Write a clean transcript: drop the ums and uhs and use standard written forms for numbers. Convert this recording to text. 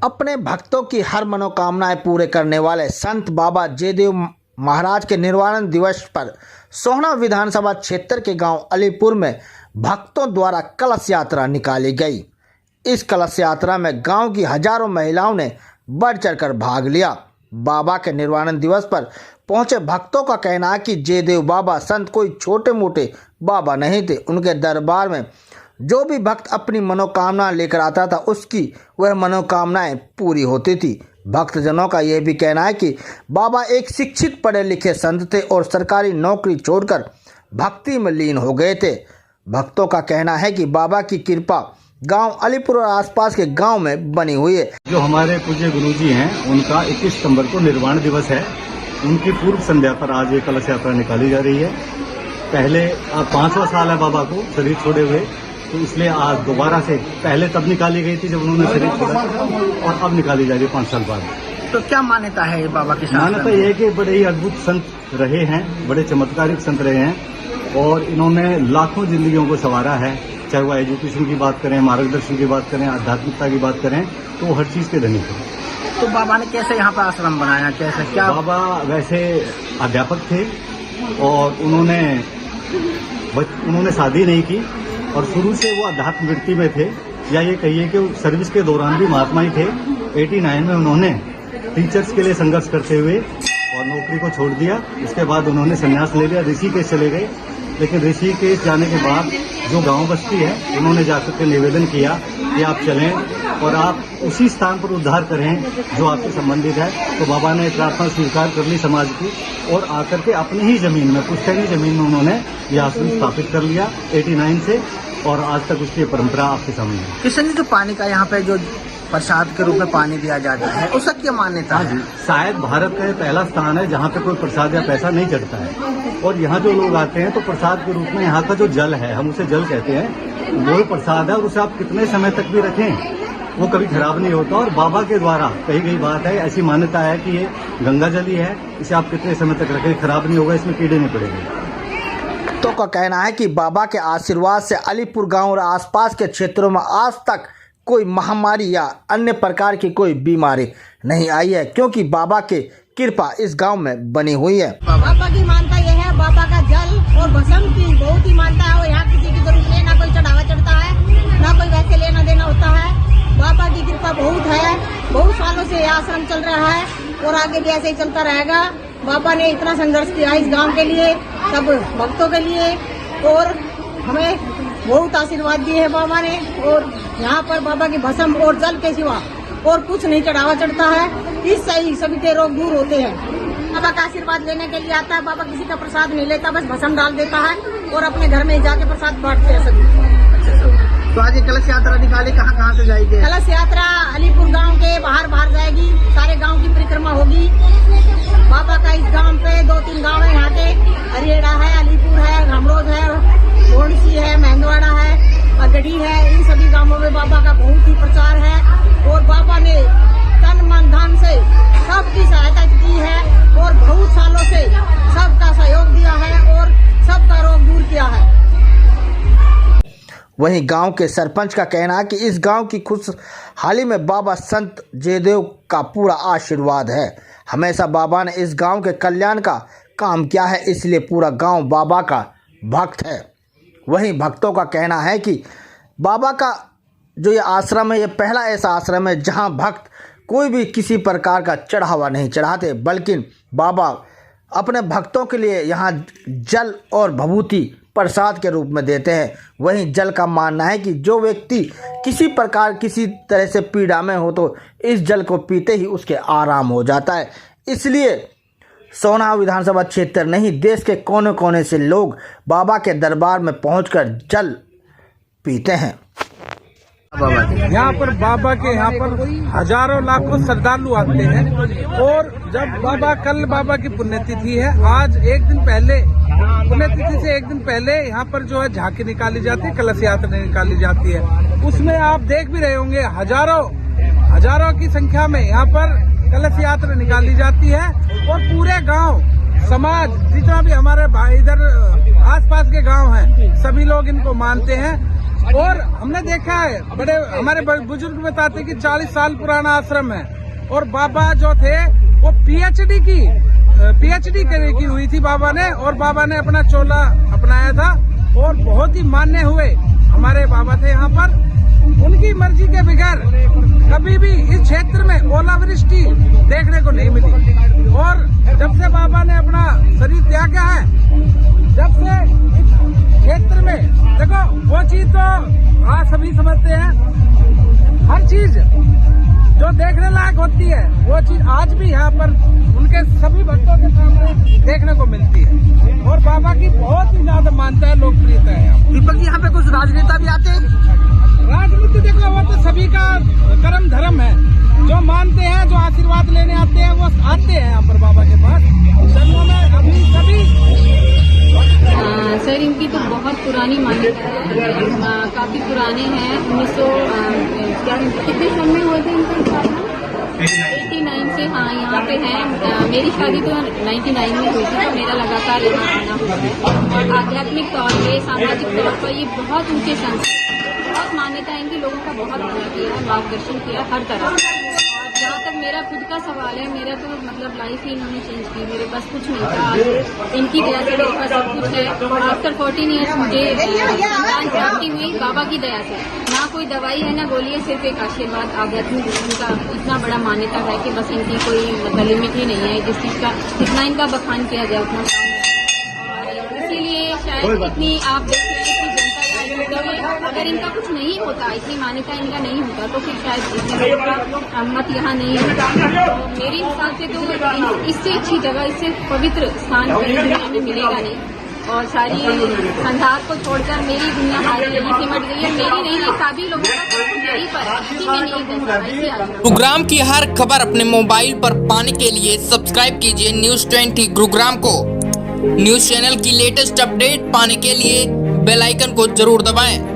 अपने भक्तों की हर मनोकामनाएं पूरे करने वाले संत बाबा जयदेव महाराज के निर्वाण दिवस पर सोहना विधानसभा क्षेत्र के गांव अलीपुर में भक्तों द्वारा कलश यात्रा निकाली गई। इस कलश यात्रा में गांव की हजारों महिलाओं ने बढ़ चढ़कर भाग लिया। बाबा के निर्वाण दिवस पर पहुंचे भक्तों का कहना है कि जयदेव बाबा संत कोई छोटे मोटे बाबा नहीं थे। उनके दरबार में जो भी भक्त अपनी मनोकामना लेकर आता था उसकी वह मनोकामनाएं पूरी होती थी। भक्तजनों का यह भी कहना है कि बाबा एक शिक्षित पढ़े लिखे संत थे और सरकारी नौकरी छोड़कर भक्ति में लीन हो गए थे। भक्तों का कहना है कि बाबा की कृपा गांव अलीपुर और आसपास के गांव में बनी हुई है। जो हमारे पूज्य गुरुजी हैं उनका 21 सितंबर को निर्वाण दिवस है। उनकी पूर्व संध्या पर आज ये कलश यात्रा निकाली जा रही है। पहले 5वां साल है बाबा को शरीर छोड़े हुए, तो इसलिए आज दोबारा से पहले तब निकाली गई थी जब उन्होंने शरीर छोड़ा और अब निकाली जा रही है 5 साल बाद। तो क्या मान्यता है बाबा की? मान्यता यह है कि बड़े ही अद्भुत संत रहे हैं, बड़े चमत्कारिक संत रहे हैं और इन्होंने लाखों जिंदगियों को संवारा है। चाहे वो एजुकेशन की बात करें, मार्गदर्शन की बात करें, आध्यात्मिकता की बात करें, तो वो हर चीज के धनी थे। तो बाबा ने कैसे यहाँ पर आश्रम बनाया, कैसे क्या? बाबा वैसे अध्यापक थे और उन्होंने शादी नहीं की और शुरू से वो अध्यात्म वृत्ति में थे, या ये कहिए कि सर्विस के दौरान भी महात्मा ही थे। 89 में उन्होंने टीचर्स के लिए संघर्ष करते हुए और नौकरी को छोड़ दिया। इसके बाद उन्होंने संन्यास ले लिया, ऋषिकेश चले गए। लेकिन ऋषिकेश जाने के बाद जो गांव बस्ती है उन्होंने जाकर के निवेदन किया कि आप चलें और आप उसी स्थान पर उद्धार करें जो आपसे संबंधित है। तो बाबा ने प्रार्थना स्वीकार कर ली समाज की और आकर के अपनी ही जमीन में, पुश्तैनी जमीन में उन्होंने यह आश्रम स्थापित कर लिया 89 से, और आज तक उसकी परंपरा आपके सामने है। किशन जी, जो पानी का यहाँ पे जो प्रसाद के रूप में पानी दिया जाता है उसका क्या मान्यता है? शायद भारत का पहला स्थान है जहाँ पे कोई प्रसाद या पैसा नहीं चढ़ता है, और यहाँ जो लोग आते हैं तो प्रसाद के रूप में यहाँ का जो जल है, हम उसे जल कहते हैं, वो प्रसाद है और उसे आप कितने समय तक भी रखें वो कभी खराब नहीं होता। और बाबा के द्वारा कही गई बात है, ऐसी मान्यता है कि ये गंगा जल ही है, इसे आप कितने समय तक रखें खराब नहीं होगा, इसमें कीड़े नहीं पड़ेंगे। तो का कहना है कि बाबा के आशीर्वाद से अलीपुर गांव और आसपास के क्षेत्रों में आज तक कोई महामारी या अन्य प्रकार की कोई बीमारी नहीं आई है, क्योंकि बाबा की कृपा इस गांव में बनी हुई है। बाबा की मानता यह है, बाबा का जल और भस्म की बहुत ही मानता है और यहाँ किसी की जरूरत नहीं, ना कोई चढ़ावा चढ़ता है, ना कोई वैसे लेना देना होता है। बाबा की कृपा बहुत है, बहुत सालों से यह आश्रम चल रहा है और आगे भी ऐसे ही चलता रहेगा। बाबा ने इतना संघर्ष किया इस गाँव के लिए, सब भक्तों के लिए, और हमें बहुत आशीर्वाद दिए है बाबा ने। और यहाँ पर बाबा की भस्म और जल के सिवा और कुछ नहीं चढ़ावा चढ़ता है, इससे ही सभी के रोग दूर होते हैं। बाबा का आशीर्वाद लेने के लिए आता है। बाबा किसी का प्रसाद नहीं लेता, बस भस्म डाल देता है और अपने घर में जाके प्रसाद बांटते हैं सभी। तो आज ये कलश यात्रा निकाली, कहाँ से जाएगी? कलश यात्रा अलीपुर गांव के बाहर जाएगी, सारे गांव की परिक्रमा होगी। बाबा का इस गांव पे 2-3 गांव है यहाँ के, हरियड़ा है, अलीपुर है, घमरोज है, गोड़सी है, मेहंदवाड़ा है, गढ़ी है। इन सभी गांवों में बाबा का बहुत ही प्रचार है और बाबा ने तन मन धन से सबकी सहायता की है और बहुत सालों से सबका सहयोग दिया है और सबका रोग दूर किया है। वहीं गांव के सरपंच का कहना है कि इस गांव की खुशहाली में बाबा संत जयदेव का पूरा आशीर्वाद है। हमेशा बाबा ने इस गांव के कल्याण का काम किया है, इसलिए पूरा गांव बाबा का भक्त है। वहीं भक्तों का कहना है कि बाबा का जो ये आश्रम है, ये पहला ऐसा आश्रम है जहां भक्त कोई भी किसी प्रकार का चढ़ावा नहीं चढ़ाते, बल्कि बाबा अपने भक्तों के लिए यहाँ जल और भभूति प्रसाद के रूप में देते हैं। वहीं जल का मानना है कि जो व्यक्ति किसी तरह से पीड़ा में हो तो इस जल को पीते ही उसके आराम हो जाता है। इसलिए सोहना विधानसभा क्षेत्र नहीं, देश के कोने कोने से लोग बाबा के दरबार में पहुंचकर जल पीते हैं। यहाँ पर बाबा के यहाँ पर हजारों लाखों श्रद्धालु आते हैं और जब कल बाबा की पुण्यतिथि है, आज एक दिन पहले, पुण्यतिथि से एक दिन पहले यहाँ पर जो है झांकी निकाली जाती है, कलश यात्रा निकाली जाती है। उसमें आप देख भी रहे होंगे हजारों की संख्या में यहाँ पर कलश यात्रा निकाली जाती है और पूरे गांव समाज जितना भी हमारे इधर आसपास के गांव हैं सभी लोग इनको मानते हैं और हमने देखा है बड़े हमारे बुजुर्ग बताते कि 40 साल पुराना आश्रम है और बाबा जो थे वो पीएचडी की हुई थी बाबा ने, और बाबा ने अपना चोला अपनाया था और बहुत ही मान्य हुए हमारे बाबा थे यहाँ पर। उनकी मर्जी के बगैर कभी भी इस क्षेत्र में ओलावृष्टि देखने को नहीं मिली, और जब से बाबा ने अपना शरीर त्यागा है, जब से इस क्षेत्र में देखो वो चीज तो आज सभी समझते हैं, हर चीज जो देखने लायक होती है वो चीज आज भी यहाँ पर उनके सभी भक्तों के सामने देखने को मिलती है, और बाबा की बहुत ही ज्यादा मान्यता है, लोकप्रियता है। दीपक जी, यहाँ पे कुछ राजनेता भी आते हैं? राजनीति देखो वो तो सभी का कर्म धर्म है, जो मानते हैं, जो आशीर्वाद लेने आते हैं वो आते हैं यहाँ पर बाबा के पास। जन्मों में अभी सभी सर इनकी तो बहुत पुरानी मान्यता है, काफी पुराने हैं। 1900 कितने सन में हुए थे इनका स्थापना? 89 से हाँ यहाँ पे हैं। मेरी शादी तो 99 में हुई थी, तो मेरा लगातार यहाँ आना हुआ है। और आध्यात्मिक तौर पे, सामाजिक तौर पर ये बहुत ऊंचे संत हैं, बहुत मान्यता है इनकी, लोगों का बहुत भला किया है, मार्गदर्शन किया हर तरह। और जहाँ तक मेरा खुद का सवाल है, मेरा तो मतलब लाइफ ही इन्होंने चेंज की, मेरे पास कुछ नहीं था, आज इनकी दया से मेरे पास सब कुछ है। आफ्टर 14 ईयर्स मुझे संतान प्राप्ति हुई बाबा की दया से। ना कोई दवाई है ना गोली है, सिर्फ एक आशीर्वाद। आध्यात्मिक इनका इतना बड़ा मान्यता है कि बस इनकी कोई मतलब लिमिट ही नहीं है, जिस चीज का जितना इनका बखान किया जाए उतना कम है। और इसीलिए शायद इतनी आप देख रहे हैं कि जनता अगर इनका कुछ नहीं होता, इतनी मान्यता इनका नहीं होता, तो फिर शायद मत यहाँ नहीं होता। तो मेरे हिसाब से तो इससे अच्छी जगह, इससे पवित्र स्थान दुनिया में मिलेगा नहीं। और सारी संसार को छोड़कर मेरी दुनिया हारी यही सिमट गई है, मेरी नहीं है, सभी लोगों का यही पर इसी में नहीं करना। गुरुग्राम की हर खबर अपने मोबाइल पर पाने के लिए सब्सक्राइब कीजिए News 20 गुरुग्राम को। न्यूज चैनल की लेटेस्ट अपडेट पाने के लिए बेल आइकन को जरूर दबाएं।